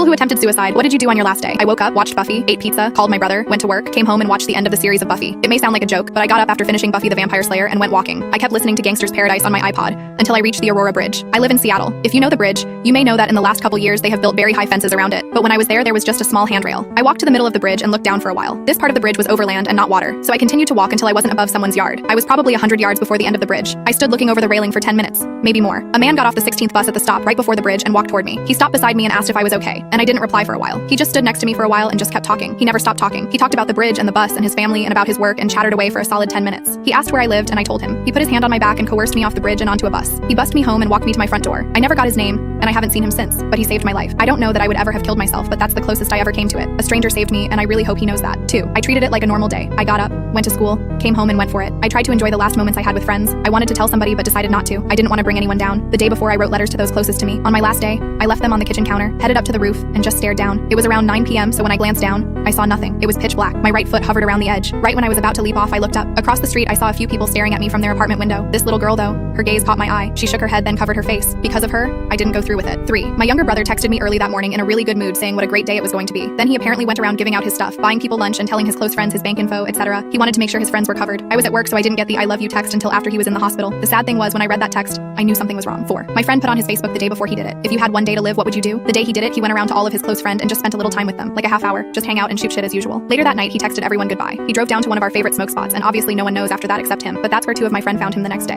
People who attempted suicide, what did you do on your last day? I woke up, watched Buffy, ate pizza, called my brother, went to work, came home and watched the end of the series of Buffy. It may sound like a joke, but I got up after finishing Buffy the Vampire Slayer and went walking. I kept listening to Gangster's Paradise on my iPod until I reached the Aurora Bridge. I live in Seattle. If you know the bridge, you may know that in the last couple years they have built very high fences around it, but when I was there was just a small handrail. I walked to the middle of the bridge and looked down for a while. This part of the bridge was overland and not water, so I continued to walk until I wasn't above someone's yard. I was probably 100 yards before the end of the bridge. I stood looking over the railing for 10 minutes, maybe more. A man got off the 16th bus at the stop right before the bridge and walked toward me. He stopped beside me and asked if I was okay, and I didn't reply for a while. He just stood next to me for a while and just kept talking. He never stopped talking. He talked about the bridge and the bus and his family and about his work and chattered away for a solid 10 minutes. He asked where I lived and I told him. He put his hand on my back and coerced me off the bridge and onto a bus. He bussed me home and walked me to my front door. I never got his name, and I haven't seen him since, but he saved my life. I don't know that I would ever have killed myself, but that's the closest I ever came to it. A stranger saved me, and I really hope he knows that, too. I treated it like a normal day. I got up, went to school, came home and went for it. I tried to enjoy the last moments I had with friends. I wanted to tell somebody but decided not to. I didn't want to bring anyone down. The day before, I wrote letters to those closest to me. On my last day, I left them on the kitchen counter, headed up to the roof, and just stared down. It was around 9 p.m., so when I glanced down, I saw nothing. It was pitch black. My right foot hovered around the edge. Right when I was about to leap off, I looked up. Across the street, I saw a few people staring at me from their apartment window. This little girl, though, her gaze caught my eye. She shook her head, then covered her face. Because of her, I didn't go through with it. 3. My younger brother texted me early that morning in a really good mood saying what a great day it was going to be. Then he apparently went around giving out his stuff, buying people lunch and telling his close friends his bank info, etc. He wanted to make sure his friends were covered. I was at work, so I didn't get the I love you text until after he was in the hospital. The sad thing was, when I read that text, I knew something was wrong. 4. My friend put on his Facebook the day before he did it. If you had one day to live, what would you do? The day he did it, he went around to all of his close friends and just spent a little time with them, like a half hour, just hang out and shoot shit as usual. Later that night, he texted everyone goodbye. He drove down to one of our favorite smoke spots, and obviously no one knows after that except him, but that's where 2 of my friends found him the next day.